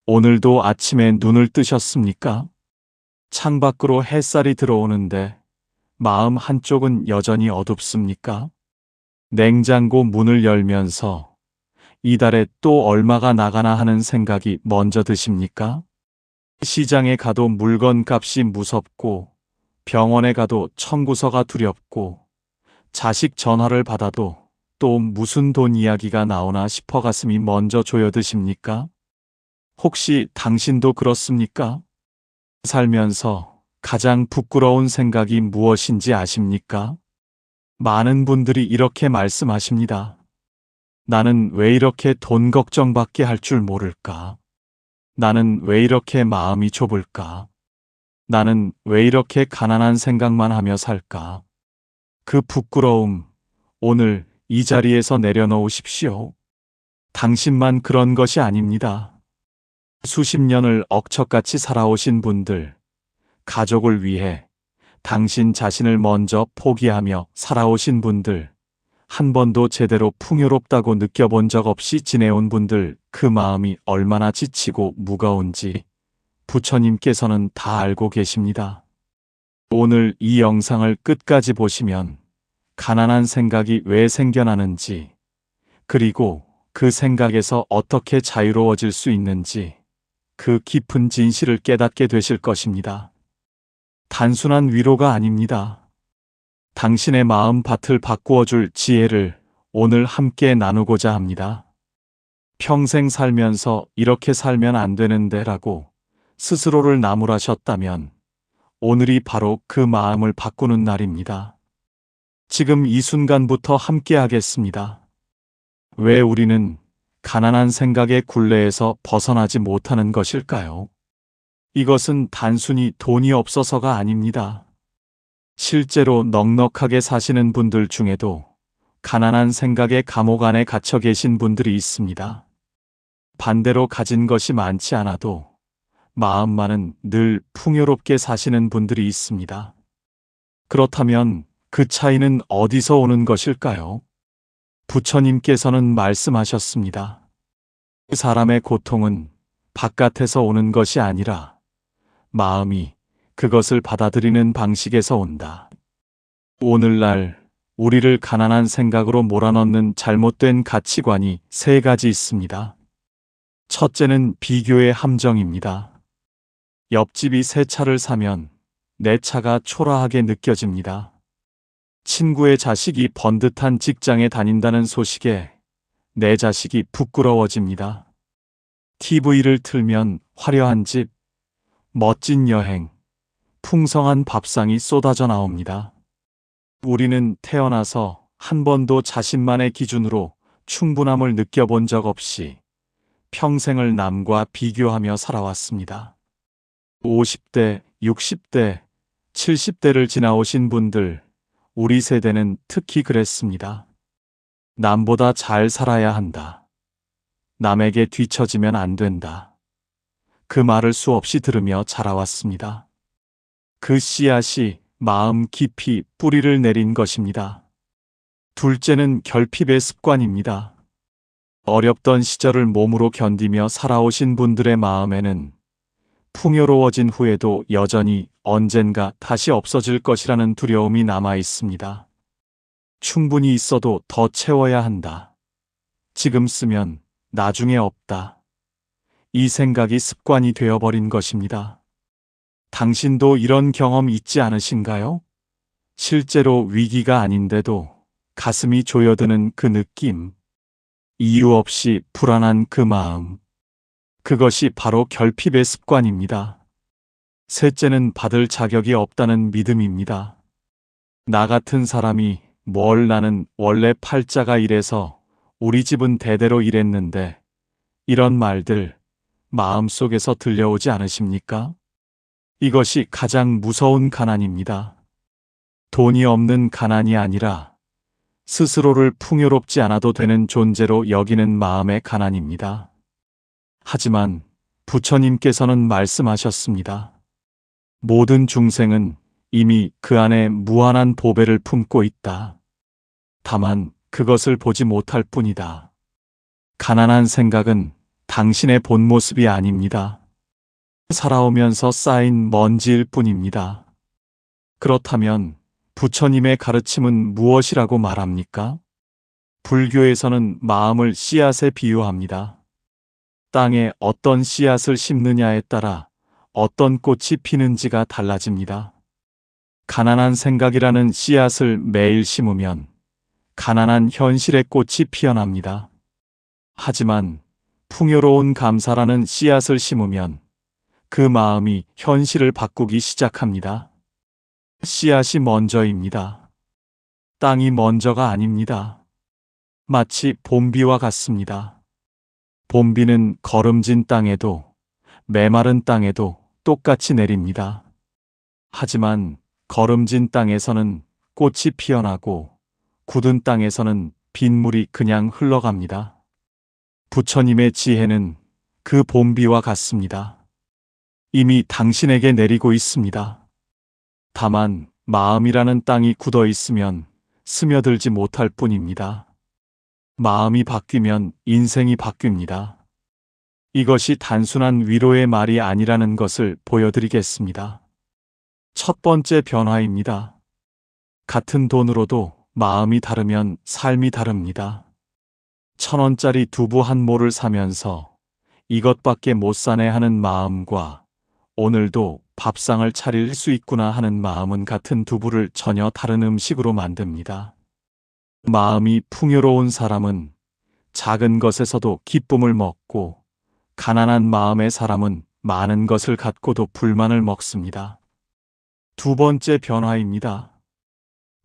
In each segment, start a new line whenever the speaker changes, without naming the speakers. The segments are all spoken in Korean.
오늘도 아침에 눈을 뜨셨습니까? 창밖으로 햇살이 들어오는데 마음 한쪽은 여전히 어둡습니까? 냉장고 문을 열면서 이달에 또 얼마가 나가나 하는 생각이 먼저 드십니까? 시장에 가도 물건 값이 무섭고 병원에 가도 청구서가 두렵고 자식 전화를 받아도 또 무슨 돈 이야기가 나오나 싶어 가슴이 먼저 조여드십니까? 혹시 당신도 그렇습니까? 살면서 가장 부끄러운 생각이 무엇인지 아십니까? 많은 분들이 이렇게 말씀하십니다. 나는 왜 이렇게 돈 걱정밖에 할 줄 모를까? 나는 왜 이렇게 마음이 좁을까? 나는 왜 이렇게 가난한 생각만 하며 살까? 그 부끄러움, 오늘 이 자리에서 내려놓으십시오. 당신만 그런 것이 아닙니다. 수십 년을 억척같이 살아오신 분들, 가족을 위해 당신 자신을 먼저 포기하며 살아오신 분들, 한 번도 제대로 풍요롭다고 느껴본 적 없이 지내온 분들, 그 마음이 얼마나 지치고 무거운지 부처님께서는 다 알고 계십니다. 오늘 이 영상을 끝까지 보시면 가난한 생각이 왜 생겨나는지, 그리고 그 생각에서 어떻게 자유로워질 수 있는지 그 깊은 진실을 깨닫게 되실 것입니다. 단순한 위로가 아닙니다. 당신의 마음 밭을 바꾸어줄 지혜를 오늘 함께 나누고자 합니다. 평생 살면서 이렇게 살면 안 되는데 라고 스스로를 나무라셨다면 오늘이 바로 그 마음을 바꾸는 날입니다. 지금 이 순간부터 함께 하겠습니다. 왜 우리는 가난한 생각의 굴레에서 벗어나지 못하는 것일까요? 이것은 단순히 돈이 없어서가 아닙니다. 실제로 넉넉하게 사시는 분들 중에도 가난한 생각의 감옥 안에 갇혀 계신 분들이 있습니다. 반대로 가진 것이 많지 않아도 마음만은 늘 풍요롭게 사시는 분들이 있습니다. 그렇다면 그 차이는 어디서 오는 것일까요? 부처님께서는 말씀하셨습니다. 그 사람의 고통은 바깥에서 오는 것이 아니라 마음이 그것을 받아들이는 방식에서 온다. 오늘날 우리를 가난한 생각으로 몰아넣는 잘못된 가치관이 세 가지 있습니다. 첫째는 비교의 함정입니다. 옆집이 새 차를 사면 내 차가 초라하게 느껴집니다. 친구의 자식이 번듯한 직장에 다닌다는 소식에 내 자식이 부끄러워집니다. TV를 틀면 화려한 집, 멋진 여행, 풍성한 밥상이 쏟아져 나옵니다. 우리는 태어나서 한 번도 자신만의 기준으로 충분함을 느껴본 적 없이 평생을 남과 비교하며 살아왔습니다. 50대, 60대, 70대를 지나오신 분들, 우리 세대는 특히 그랬습니다. 남보다 잘 살아야 한다. 남에게 뒤처지면 안 된다. 그 말을 수없이 들으며 자라왔습니다. 그 씨앗이 마음 깊이 뿌리를 내린 것입니다. 둘째는 결핍의 습관입니다. 어렵던 시절을 몸으로 견디며 살아오신 분들의 마음에는 풍요로워진 후에도 여전히 언젠가 다시 없어질 것이라는 두려움이 남아 있습니다. 충분히 있어도 더 채워야 한다. 지금 쓰면 나중에 없다. 이 생각이 습관이 되어버린 것입니다. 당신도 이런 경험 있지 않으신가요? 실제로 위기가 아닌데도 가슴이 조여드는 그 느낌, 이유 없이 불안한 그 마음, 그것이 바로 결핍의 습관입니다. 셋째는 받을 자격이 없다는 믿음입니다. 나 같은 사람이 나는 원래 팔자가 이래서 우리 집은 대대로 이랬는데, 이런 말들 마음속에서 들려오지 않으십니까? 이것이 가장 무서운 가난입니다. 돈이 없는 가난이 아니라 스스로를 풍요롭지 않아도 되는 존재로 여기는 마음의 가난입니다. 하지만 부처님께서는 말씀하셨습니다. 모든 중생은 이미 그 안에 무한한 보배를 품고 있다. 다만 그것을 보지 못할 뿐이다. 가난한 생각은 당신의 본 모습이 아닙니다. 살아오면서 쌓인 먼지일 뿐입니다. 그렇다면 부처님의 가르침은 무엇이라고 말합니까? 불교에서는 마음을 씨앗에 비유합니다. 땅에 어떤 씨앗을 심느냐에 따라 어떤 꽃이 피는지가 달라집니다. 가난한 생각이라는 씨앗을 매일 심으면 가난한 현실의 꽃이 피어납니다. 하지만 풍요로운 감사라는 씨앗을 심으면 그 마음이 현실을 바꾸기 시작합니다. 씨앗이 먼저입니다. 땅이 먼저가 아닙니다. 마치 봄비와 같습니다. 봄비는 거름진 땅에도 메마른 땅에도 똑같이 내립니다. 하지만 거름진 땅에서는 꽃이 피어나고 굳은 땅에서는 빗물이 그냥 흘러갑니다. 부처님의 지혜는 그 봄비와 같습니다. 이미 당신에게 내리고 있습니다. 다만 마음이라는 땅이 굳어 있으면 스며들지 못할 뿐입니다. 마음이 바뀌면 인생이 바뀝니다. 이것이 단순한 위로의 말이 아니라는 것을 보여드리겠습니다. 첫 번째 변화입니다. 같은 돈으로도 마음이 다르면 삶이 다릅니다. 1,000원짜리 두부 한 모를 사면서 이것밖에 못 사네 하는 마음과 오늘도 밥상을 차릴 수 있구나 하는 마음은 같은 두부를 전혀 다른 음식으로 만듭니다. 마음이 풍요로운 사람은 작은 것에서도 기쁨을 먹고 가난한 마음의 사람은 많은 것을 갖고도 불만을 먹습니다. 두 번째 변화입니다.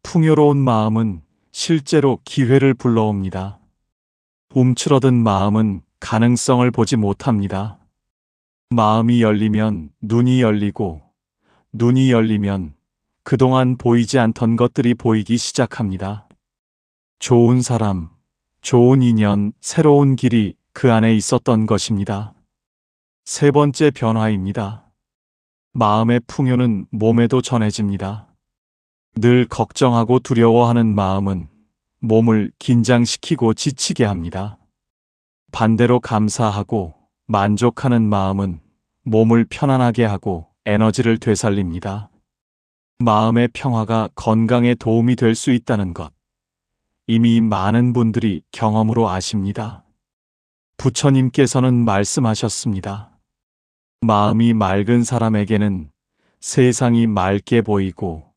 풍요로운 마음은 실제로 기회를 불러옵니다. 움츠러든 마음은 가능성을 보지 못합니다. 마음이 열리면 눈이 열리고 눈이 열리면 그동안 보이지 않던 것들이 보이기 시작합니다. 좋은 사람, 좋은 인연, 새로운 길이 그 안에 있었던 것입니다. 세 번째 변화입니다. 마음의 풍요는 몸에도 전해집니다. 늘 걱정하고 두려워하는 마음은 몸을 긴장시키고 지치게 합니다. 반대로 감사하고 만족하는 마음은 몸을 편안하게 하고 에너지를 되살립니다. 마음의 평화가 건강에 도움이 될 수 있다는 것. 이미 많은 분들이 경험으로 아십니다. 부처님께서는 말씀하셨습니다. 마음이 맑은 사람에게는 세상이 맑게 보이고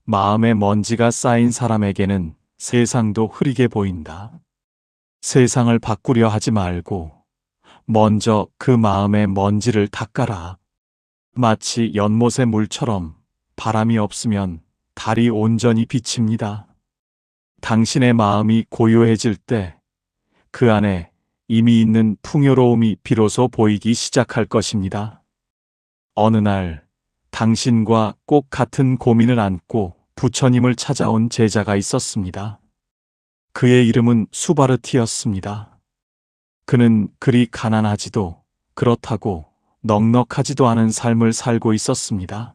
마음에 먼지가 쌓인 사람에게는 세상도 흐리게 보인다. 세상을 바꾸려 하지 말고 먼저 그 마음의 먼지를 닦아라. 마치 연못의 물처럼 바람이 없으면 달이 온전히 비칩니다. 당신의 마음이 고요해질 때 그 안에 이미 있는 풍요로움이 비로소 보이기 시작할 것입니다. 어느 날 당신과 꼭 같은 고민을 안고 부처님을 찾아온 제자가 있었습니다. 그의 이름은 수바르티였습니다. 그는 그리 가난하지도 그렇다고 넉넉하지도 않은 삶을 살고 있었습니다.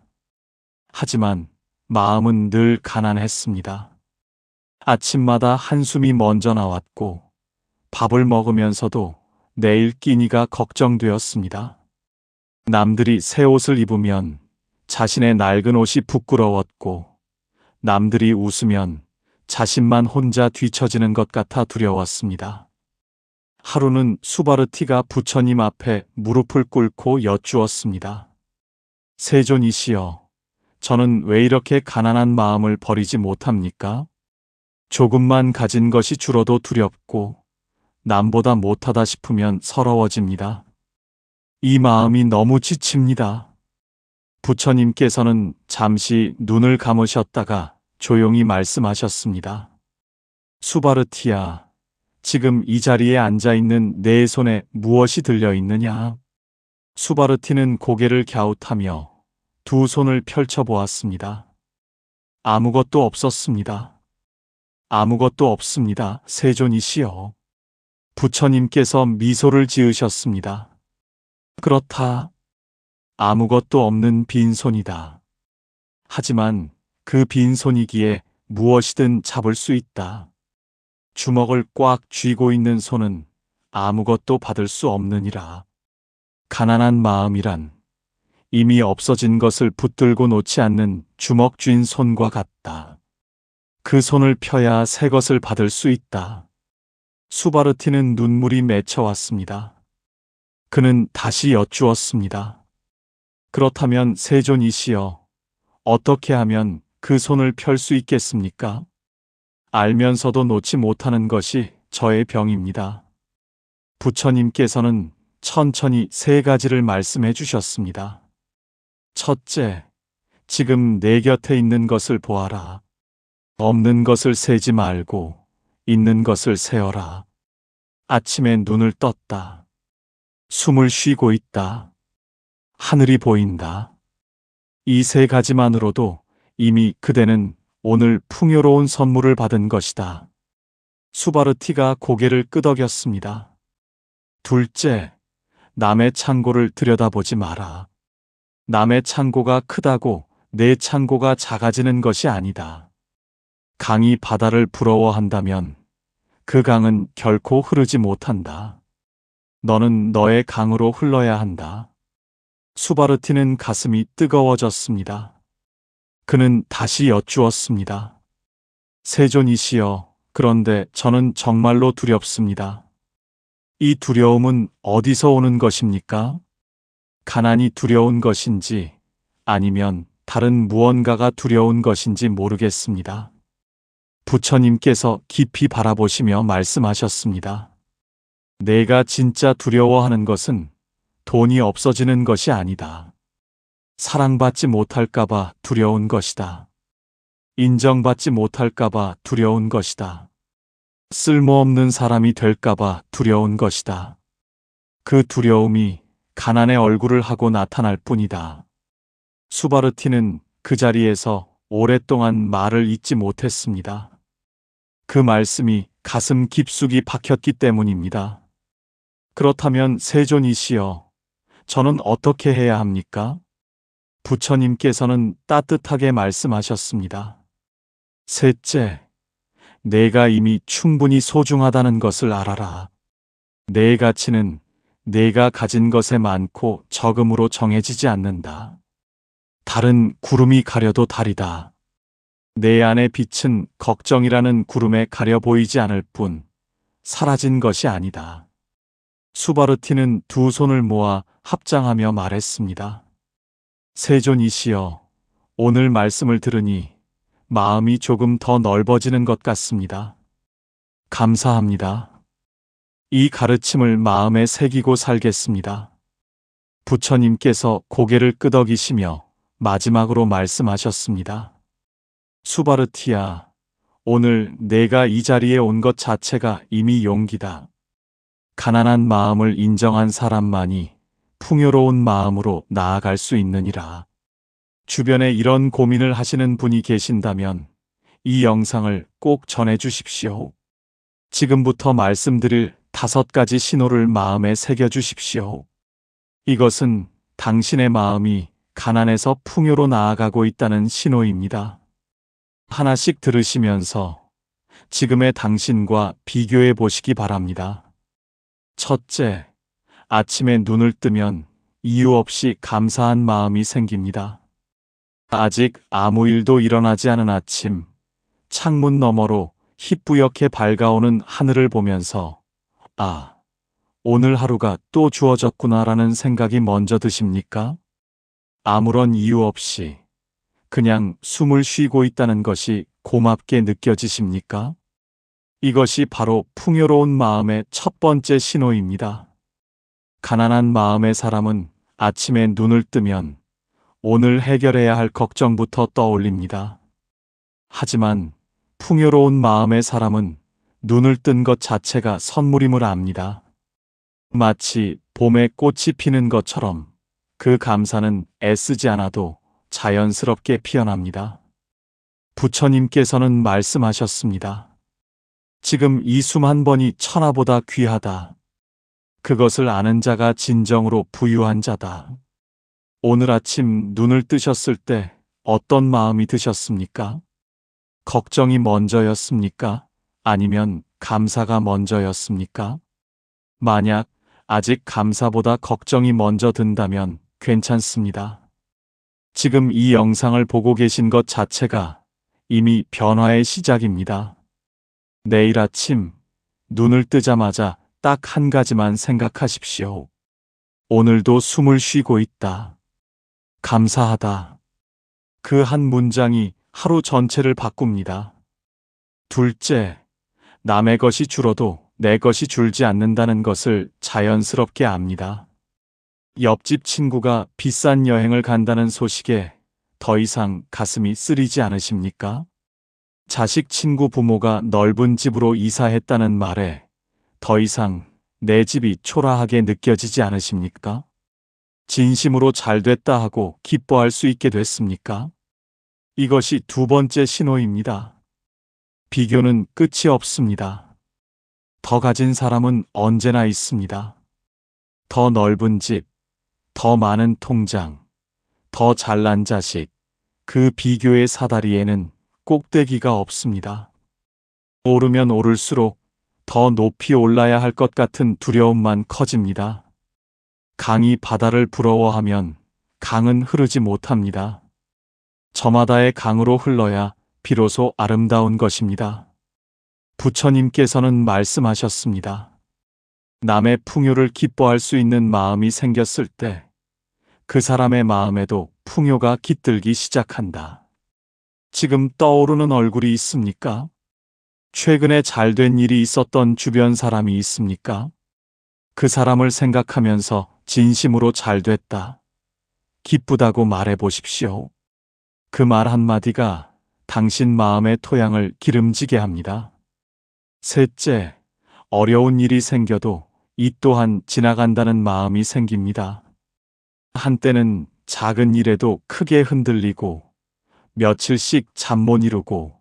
하지만 마음은 늘 가난했습니다. 아침마다 한숨이 먼저 나왔고 밥을 먹으면서도 내일 끼니가 걱정되었습니다. 남들이 새 옷을 입으면 자신의 낡은 옷이 부끄러웠고 남들이 웃으면 자신만 혼자 뒤처지는 것 같아 두려웠습니다. 하루는 수바르티가 부처님 앞에 무릎을 꿇고 여쭈었습니다. 세존이시여, 저는 왜 이렇게 가난한 마음을 버리지 못합니까? 조금만 가진 것이 줄어도 두렵고 남보다 못하다 싶으면 서러워집니다. 이 마음이 너무 지칩니다. 부처님께서는 잠시 눈을 감으셨다가 조용히 말씀하셨습니다. 수바르티야, 지금 이 자리에 앉아 있는 내 손에 무엇이 들려 있느냐? 수바르티는 고개를 갸웃하며 두 손을 펼쳐 보았습니다. 아무것도 없었습니다. 아무것도 없습니다. 세존이시여. 부처님께서 미소를 지으셨습니다. 그렇다. 아무것도 없는 빈손이다. 하지만 그 빈손이기에 무엇이든 잡을 수 있다. 주먹을 꽉 쥐고 있는 손은 아무것도 받을 수 없느니라. 가난한 마음이란 이미 없어진 것을 붙들고 놓지 않는 주먹 쥔 손과 같다. 그 손을 펴야 새 것을 받을 수 있다. 수바르티는 눈물이 맺혀왔습니다. 그는 다시 여쭈었습니다. 그렇다면 세존이시여, 어떻게 하면 그 손을 펼 수 있겠습니까? 알면서도 놓지 못하는 것이 저의 병입니다. 부처님께서는 천천히 세 가지를 말씀해 주셨습니다. 첫째, 지금 내 곁에 있는 것을 보아라. 없는 것을 세지 말고 있는 것을 세어라. 아침에 눈을 떴다. 숨을 쉬고 있다. 하늘이 보인다. 이 세 가지만으로도 이미 그대는 오늘 풍요로운 선물을 받은 것이다. 수바르티가 고개를 끄덕였습니다. 둘째, 남의 창고를 들여다보지 마라. 남의 창고가 크다고 내 창고가 작아지는 것이 아니다. 강이 바다를 부러워한다면 그 강은 결코 흐르지 못한다. 너는 너의 강으로 흘러야 한다. 수바르티는 가슴이 뜨거워졌습니다. 그는 다시 여쭈었습니다. 세존이시여, 그런데 저는 정말로 두렵습니다. 이 두려움은 어디서 오는 것입니까? 가난이 두려운 것인지 아니면 다른 무언가가 두려운 것인지 모르겠습니다. 부처님께서 깊이 바라보시며 말씀하셨습니다. 내가 진짜 두려워하는 것은 돈이 없어지는 것이 아니다. 사랑받지 못할까봐 두려운 것이다. 인정받지 못할까봐 두려운 것이다. 쓸모없는 사람이 될까봐 두려운 것이다. 그 두려움이 가난의 얼굴을 하고 나타날 뿐이다. 수바르티는 그 자리에서 오랫동안 말을 잇지 못했습니다. 그 말씀이 가슴 깊숙이 박혔기 때문입니다. 그렇다면 세존이시여, 저는 어떻게 해야 합니까? 부처님께서는 따뜻하게 말씀하셨습니다. 셋째, 내가 이미 충분히 소중하다는 것을 알아라. 내 가치는 내가 가진 것에 많고 적음으로 정해지지 않는다. 달은 구름이 가려도 달이다. 내 안의 빛은 걱정이라는 구름에 가려 보이지 않을 뿐 사라진 것이 아니다. 수바르티는 두 손을 모아 합장하며 말했습니다. 세존이시여, 오늘 말씀을 들으니 마음이 조금 더 넓어지는 것 같습니다. 감사합니다. 이 가르침을 마음에 새기고 살겠습니다. 부처님께서 고개를 끄덕이시며 마지막으로 말씀하셨습니다. 수바르티야, 오늘 내가 이 자리에 온 것 자체가 이미 용기다. 가난한 마음을 인정한 사람만이 풍요로운 마음으로 나아갈 수 있느니라. 주변에 이런 고민을 하시는 분이 계신다면 이 영상을 꼭 전해 주십시오. 지금부터 말씀드릴 5가지 신호를 마음에 새겨 주십시오. 이것은 당신의 마음이 가난에서 풍요로 나아가고 있다는 신호입니다. 하나씩 들으시면서 지금의 당신과 비교해 보시기 바랍니다. 첫째, 아침에 눈을 뜨면 이유 없이 감사한 마음이 생깁니다. 아직 아무 일도 일어나지 않은 아침, 창문 너머로 희뿌옇게 밝아오는 하늘을 보면서 아, 오늘 하루가 또 주어졌구나라는 생각이 먼저 드십니까? 아무런 이유 없이 그냥 숨을 쉬고 있다는 것이 고맙게 느껴지십니까? 이것이 바로 풍요로운 마음의 첫 번째 신호입니다. 가난한 마음의 사람은 아침에 눈을 뜨면 오늘 해결해야 할 걱정부터 떠올립니다. 하지만 풍요로운 마음의 사람은 눈을 뜬 것 자체가 선물임을 압니다. 마치 봄에 꽃이 피는 것처럼 그 감사는 애쓰지 않아도 자연스럽게 피어납니다. 부처님께서는 말씀하셨습니다. 지금 이 숨 한 번이 천하보다 귀하다. 그것을 아는 자가 진정으로 부유한 자다. 오늘 아침 눈을 뜨셨을 때 어떤 마음이 드셨습니까? 걱정이 먼저였습니까? 아니면 감사가 먼저였습니까? 만약 아직 감사보다 걱정이 먼저 든다면 괜찮습니다. 지금 이 영상을 보고 계신 것 자체가 이미 변화의 시작입니다. 내일 아침 눈을 뜨자마자 딱 한 가지만 생각하십시오. 오늘도 숨을 쉬고 있다. 감사하다. 그 한 문장이 하루 전체를 바꿉니다. 둘째, 남의 것이 줄어도 내 것이 줄지 않는다는 것을 자연스럽게 압니다. 옆집 친구가 비싼 여행을 간다는 소식에 더 이상 가슴이 쓰리지 않으십니까? 자식 친구 부모가 넓은 집으로 이사했다는 말에 더 이상 내 집이 초라하게 느껴지지 않으십니까? 진심으로 잘 됐다 하고 기뻐할 수 있게 됐습니까? 이것이 두 번째 신호입니다. 비교는 끝이 없습니다. 더 가진 사람은 언제나 있습니다. 더 넓은 집, 더 많은 통장, 더 잘난 자식, 그 비교의 사다리에는 꼭대기가 없습니다. 오르면 오를수록 더 높이 올라야 할 것 같은 두려움만 커집니다. 강이 바다를 부러워하면 강은 흐르지 못합니다. 저마다의 강으로 흘러야 비로소 아름다운 것입니다. 부처님께서는 말씀하셨습니다. 남의 풍요를 기뻐할 수 있는 마음이 생겼을 때 그 사람의 마음에도 풍요가 깃들기 시작한다. 지금 떠오르는 얼굴이 있습니까? 최근에 잘된 일이 있었던 주변 사람이 있습니까? 그 사람을 생각하면서 진심으로 잘됐다, 기쁘다고 말해 보십시오. 그 말 한마디가 당신 마음의 토양을 기름지게 합니다. 셋째, 어려운 일이 생겨도 이 또한 지나간다는 마음이 생깁니다. 한때는 작은 일에도 크게 흔들리고 며칠씩 잠 못 이루고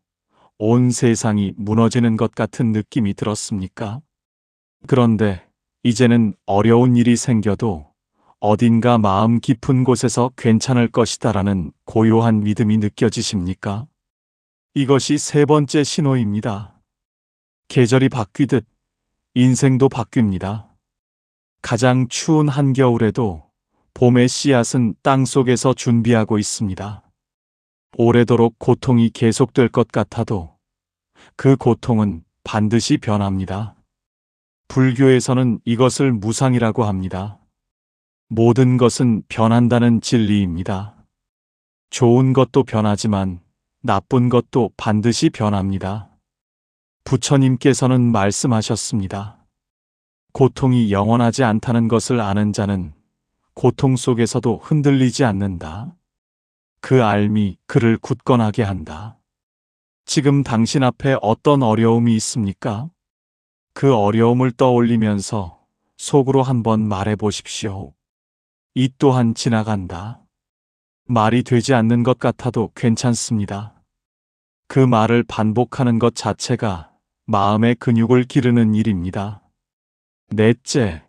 온 세상이 무너지는 것 같은 느낌이 들었습니까? 그런데 이제는 어려운 일이 생겨도 어딘가 마음 깊은 곳에서 괜찮을 것이다라는 고요한 믿음이 느껴지십니까? 이것이 세 번째 신호입니다. 계절이 바뀌듯 인생도 바뀝니다. 가장 추운 한겨울에도 봄의 씨앗은 땅 속에서 준비하고 있습니다. 오래도록 고통이 계속될 것 같아도 그 고통은 반드시 변합니다. 불교에서는 이것을 무상이라고 합니다. 모든 것은 변한다는 진리입니다. 좋은 것도 변하지만 나쁜 것도 반드시 변합니다. 부처님께서는 말씀하셨습니다. 고통이 영원하지 않다는 것을 아는 자는 고통 속에서도 흔들리지 않는다. 그 알미 그를 굳건하게 한다. 지금 당신 앞에 어떤 어려움이 있습니까? 그 어려움을 떠올리면서 속으로 한번 말해 보십시오. 이 또한 지나간다. 말이 되지 않는 것 같아도 괜찮습니다. 그 말을 반복하는 것 자체가 마음의 근육을 기르는 일입니다. 넷째,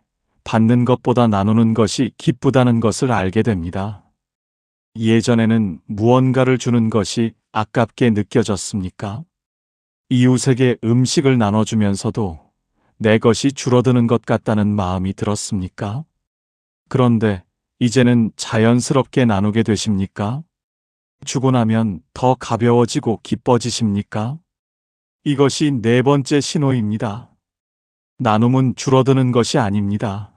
받는 것보다 나누는 것이 기쁘다는 것을 알게 됩니다. 예전에는 무언가를 주는 것이 아깝게 느껴졌습니까? 이웃에게 음식을 나눠주면서도 내 것이 줄어드는 것 같다는 마음이 들었습니까? 그런데 이제는 자연스럽게 나누게 되십니까? 주고 나면 더 가벼워지고 기뻐지십니까? 이것이 네 번째 신호입니다. 나눔은 줄어드는 것이 아닙니다.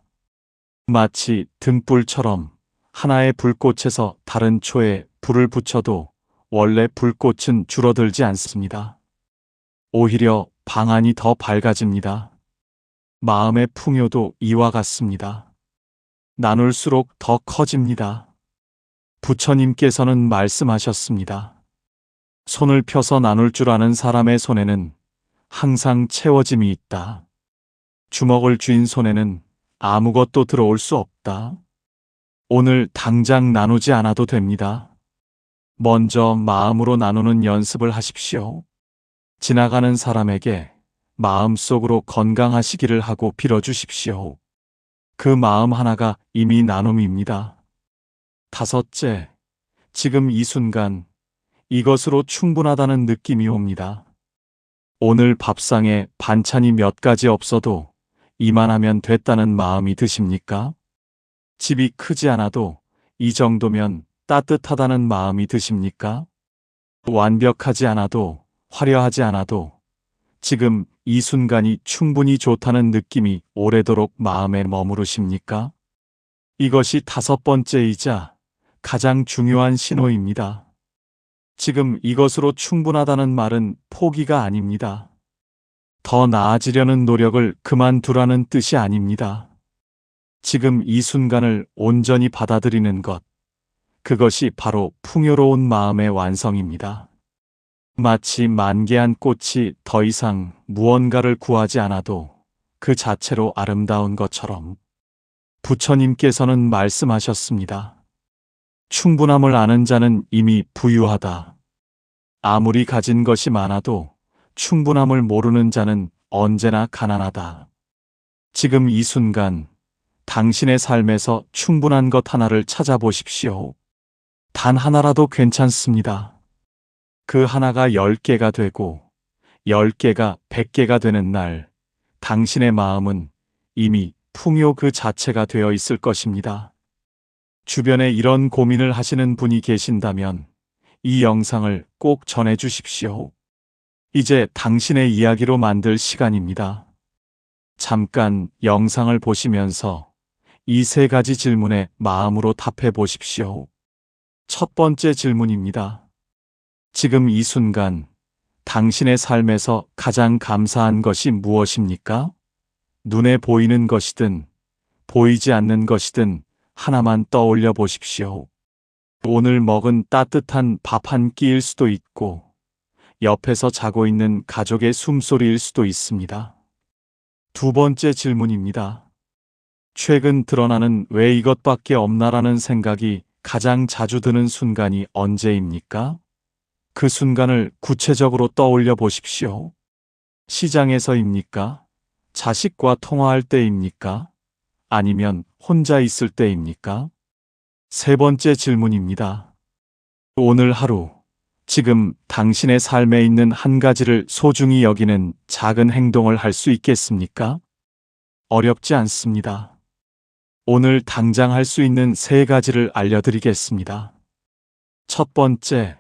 마치 등불처럼 하나의 불꽃에서 다른 초에 불을 붙여도 원래 불꽃은 줄어들지 않습니다. 오히려 방안이 더 밝아집니다. 마음의 풍요도 이와 같습니다. 나눌수록 더 커집니다. 부처님께서는 말씀하셨습니다. 손을 펴서 나눌 줄 아는 사람의 손에는 항상 채워짐이 있다. 주먹을 쥔 손에는 아무것도 들어올 수 없다. 오늘 당장 나누지 않아도 됩니다. 먼저 마음으로 나누는 연습을 하십시오. 지나가는 사람에게 마음속으로 건강하시기를 하고 빌어주십시오. 그 마음 하나가 이미 나눔입니다. 다섯째, 지금 이 순간 이것으로 충분하다는 느낌이 옵니다. 오늘 밥상에 반찬이 몇 가지 없어도 이만하면 됐다는 마음이 드십니까? 집이 크지 않아도 이 정도면 따뜻하다는 마음이 드십니까? 완벽하지 않아도, 화려하지 않아도 지금 이 순간이 충분히 좋다는 느낌이 오래도록 마음에 머무르십니까? 이것이 다섯 번째이자 가장 중요한 신호입니다. 지금 이것으로 충분하다는 말은 포기가 아닙니다. 더 나아지려는 노력을 그만두라는 뜻이 아닙니다. 지금 이 순간을 온전히 받아들이는 것, 그것이 바로 풍요로운 마음의 완성입니다. 마치 만개한 꽃이 더 이상 무언가를 구하지 않아도 그 자체로 아름다운 것처럼 부처님께서는 말씀하셨습니다. 충분함을 아는 자는 이미 부유하다. 아무리 가진 것이 많아도 충분함을 모르는 자는 언제나 가난하다. 지금 이 순간 당신의 삶에서 충분한 것 하나를 찾아보십시오. 단 하나라도 괜찮습니다. 그 하나가 10개가 되고 10개가 100개가 되는 날, 당신의 마음은 이미 풍요 그 자체가 되어 있을 것입니다. 주변에 이런 고민을 하시는 분이 계신다면 이 영상을 꼭 전해 주십시오. 이제 당신의 이야기로 만들 시간입니다. 잠깐 영상을 보시면서 이 세 가지 질문에 마음으로 답해 보십시오. 첫 번째 질문입니다. 지금 이 순간 당신의 삶에서 가장 감사한 것이 무엇입니까? 눈에 보이는 것이든 보이지 않는 것이든 하나만 떠올려 보십시오. 오늘 먹은 따뜻한 밥 한 끼일 수도 있고 옆에서 자고 있는 가족의 숨소리일 수도 있습니다. 두 번째 질문입니다. 최근 드러나는 왜 이것밖에 없나라는 생각이 가장 자주 드는 순간이 언제입니까? 그 순간을 구체적으로 떠올려 보십시오. 시장에서입니까? 자식과 통화할 때입니까? 아니면 혼자 있을 때입니까? 세 번째 질문입니다. 오늘 하루, 지금 당신의 삶에 있는 한 가지를 소중히 여기는 작은 행동을 할 수 있겠습니까? 어렵지 않습니다. 오늘 당장 할 수 있는 세 가지를 알려드리겠습니다. 첫 번째,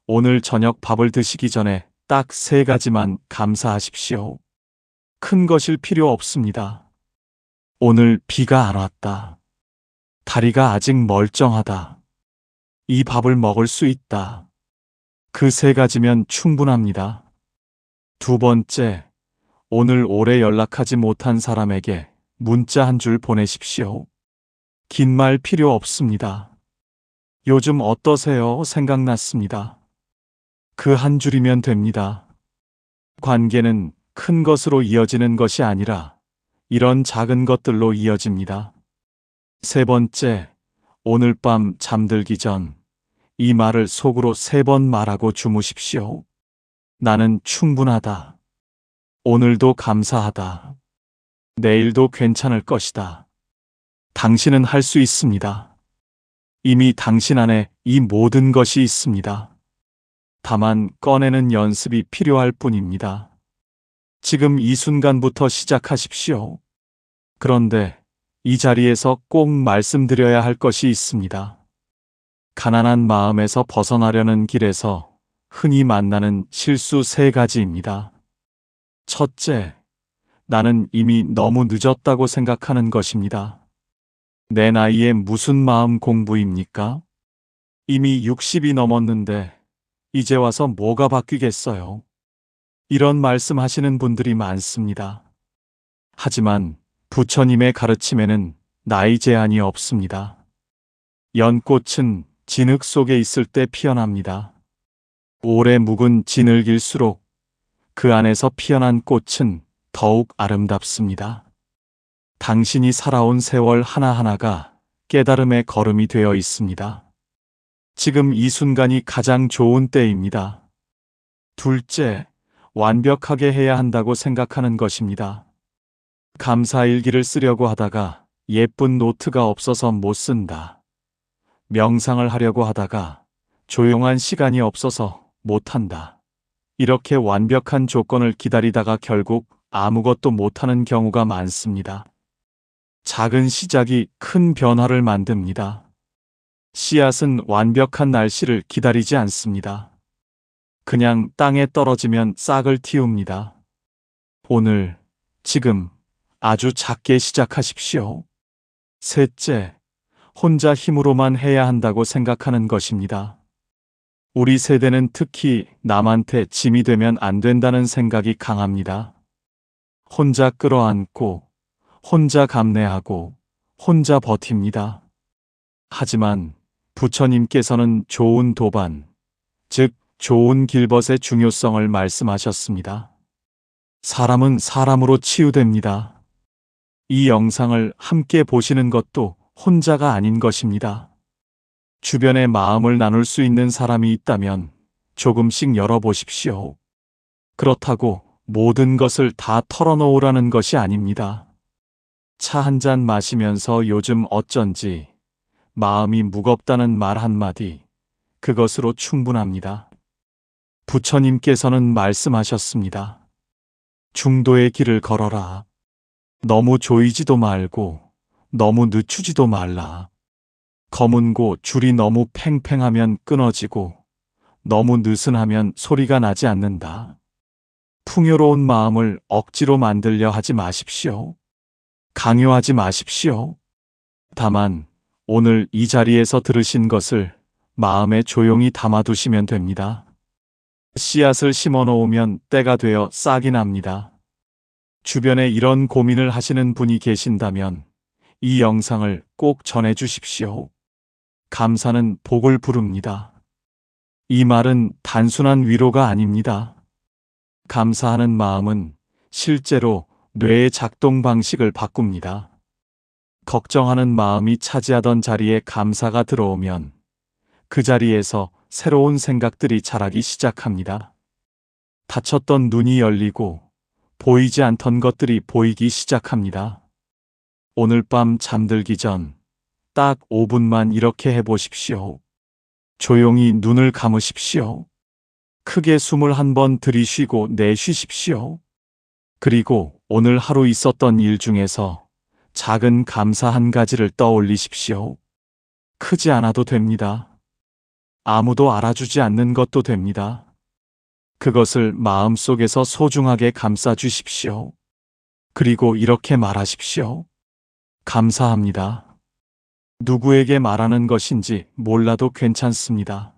오늘 저녁 밥을 드시기 전에 딱 세 가지만 감사하십시오. 큰 것일 필요 없습니다. 오늘 비가 안 왔다. 다리가 아직 멀쩡하다. 이 밥을 먹을 수 있다. 그 세 가지면 충분합니다. 두 번째, 오늘 오래 연락하지 못한 사람에게 문자 한 줄 보내십시오. 긴 말 필요 없습니다. 요즘 어떠세요? 생각났습니다. 그 한 줄이면 됩니다. 관계는 큰 것으로 이어지는 것이 아니라 이런 작은 것들로 이어집니다. 세 번째, 오늘 밤 잠들기 전 이 말을 속으로 3번 말하고 주무십시오. 나는 충분하다. 오늘도 감사하다. 내일도 괜찮을 것이다. 당신은 할 수 있습니다. 이미 당신 안에 이 모든 것이 있습니다. 다만 꺼내는 연습이 필요할 뿐입니다. 지금 이 순간부터 시작하십시오. 그런데 이 자리에서 꼭 말씀드려야 할 것이 있습니다. 가난한 마음에서 벗어나려는 길에서 흔히 만나는 실수 3가지입니다. 첫째, 나는 이미 너무 늦었다고 생각하는 것입니다. 내 나이에 무슨 마음 공부입니까? 이미 60이 넘었는데 이제 와서 뭐가 바뀌겠어요? 이런 말씀하시는 분들이 많습니다. 하지만 부처님의 가르침에는 나이 제한이 없습니다. 연꽃은 진흙 속에 있을 때 피어납니다. 오래 묵은 진흙일수록 그 안에서 피어난 꽃은 더욱 아름답습니다. 당신이 살아온 세월 하나하나가 깨달음의 걸음이 되어 있습니다. 지금 이 순간이 가장 좋은 때입니다. 둘째, 완벽하게 해야 한다고 생각하는 것입니다. 감사일기를 쓰려고 하다가 예쁜 노트가 없어서 못 쓴다. 명상을 하려고 하다가 조용한 시간이 없어서 못한다. 이렇게 완벽한 조건을 기다리다가 결국 아무것도 못하는 경우가 많습니다. 작은 시작이 큰 변화를 만듭니다. 씨앗은 완벽한 날씨를 기다리지 않습니다. 그냥 땅에 떨어지면 싹을 틔웁니다. 오늘, 지금 아주 작게 시작하십시오. 셋째, 혼자 힘으로만 해야 한다고 생각하는 것입니다. 우리 세대는 특히 남한테 짐이 되면 안 된다는 생각이 강합니다. 혼자 끌어안고, 혼자 감내하고, 혼자 버팁니다. 하지만 부처님께서는 좋은 도반, 즉 좋은 길벗의 중요성을 말씀하셨습니다. 사람은 사람으로 치유됩니다. 이 영상을 함께 보시는 것도 혼자가 아닌 것입니다. 주변에 마음을 나눌 수 있는 사람이 있다면 조금씩 열어보십시오. 그렇다고 모든 것을 다 털어놓으라는 것이 아닙니다. 차 한 잔 마시면서 요즘 어쩐지 마음이 무겁다는 말 한마디, 그것으로 충분합니다. 부처님께서는 말씀하셨습니다. 중도의 길을 걸어라. 너무 조이지도 말고 너무 늦추지도 말라. 검은고 줄이 너무 팽팽하면 끊어지고 너무 느슨하면 소리가 나지 않는다. 풍요로운 마음을 억지로 만들려 하지 마십시오. 강요하지 마십시오. 다만 오늘 이 자리에서 들으신 것을 마음에 조용히 담아두시면 됩니다. 씨앗을 심어 놓으면 때가 되어 싹이 납니다. 주변에 이런 고민을 하시는 분이 계신다면 이 영상을 꼭 전해 주십시오. 감사는 복을 부릅니다. 이 말은 단순한 위로가 아닙니다. 감사하는 마음은 실제로 뇌의 작동 방식을 바꿉니다. 걱정하는 마음이 차지하던 자리에 감사가 들어오면 그 자리에서 새로운 생각들이 자라기 시작합니다. 닫혔던 눈이 열리고 보이지 않던 것들이 보이기 시작합니다. 오늘 밤 잠들기 전 딱 5분만 이렇게 해보십시오. 조용히 눈을 감으십시오. 크게 숨을 한 번 들이쉬고 내쉬십시오. 그리고 오늘 하루 있었던 일 중에서 작은 감사 한 가지를 떠올리십시오. 크지 않아도 됩니다. 아무도 알아주지 않는 것도 됩니다. 그것을 마음속에서 소중하게 감싸 주십시오. 그리고 이렇게 말하십시오. 감사합니다. 누구에게 말하는 것인지 몰라도 괜찮습니다.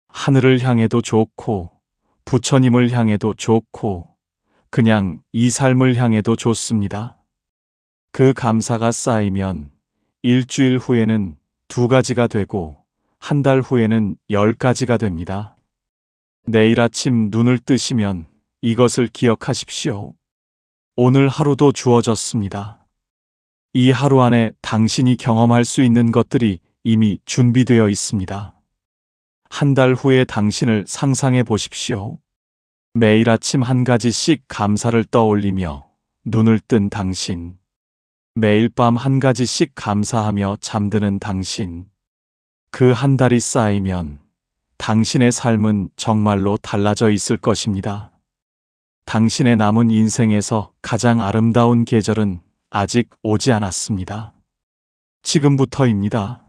하늘을 향해도 좋고, 부처님을 향해도 좋고, 그냥 이 삶을 향해도 좋습니다. 그 감사가 쌓이면 일주일 후에는 2가지가 되고, 한 달 후에는 10가지가 됩니다. 내일 아침 눈을 뜨시면 이것을 기억하십시오. 오늘 하루도 주어졌습니다. 이 하루 안에 당신이 경험할 수 있는 것들이 이미 준비되어 있습니다. 한 달 후에 당신을 상상해 보십시오. 매일 아침 한 가지씩 감사를 떠올리며 눈을 뜬 당신. 매일 밤 한 가지씩 감사하며 잠드는 당신. 그 한 달이 쌓이면 당신의 삶은 정말로 달라져 있을 것입니다. 당신의 남은 인생에서 가장 아름다운 계절은 아직 오지 않았습니다. 지금부터입니다.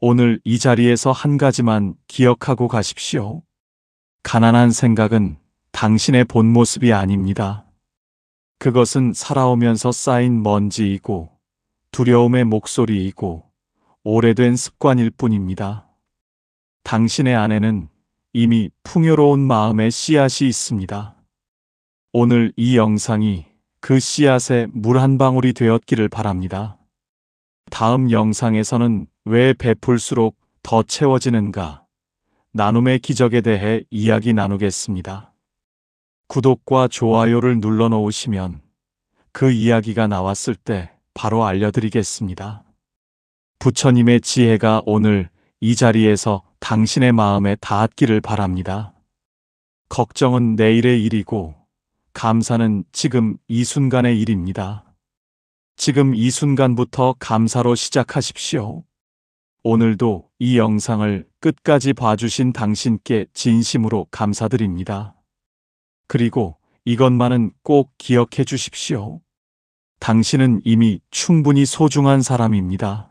오늘 이 자리에서 한 가지만 기억하고 가십시오. 가난한 생각은 당신의 본 모습이 아닙니다. 그것은 살아오면서 쌓인 먼지이고 두려움의 목소리이고 오래된 습관일 뿐입니다. 당신의 안에는 이미 풍요로운 마음의 씨앗이 있습니다. 오늘 이 영상이 그 씨앗에 물 한 방울이 되었기를 바랍니다. 다음 영상에서는 왜 베풀수록 더 채워지는가? 나눔의 기적에 대해 이야기 나누겠습니다. 구독과 좋아요를 눌러 놓으시면 그 이야기가 나왔을 때 바로 알려드리겠습니다. 부처님의 지혜가 오늘 이 자리에서 당신의 마음에 닿았기를 바랍니다. 걱정은 내일의 일이고 감사는 지금 이 순간의 일입니다. 지금 이 순간부터 감사로 시작하십시오. 오늘도 이 영상을 끝까지 봐주신 당신께 진심으로 감사드립니다. 그리고 이것만은 꼭 기억해 주십시오. 당신은 이미 충분히 소중한 사람입니다.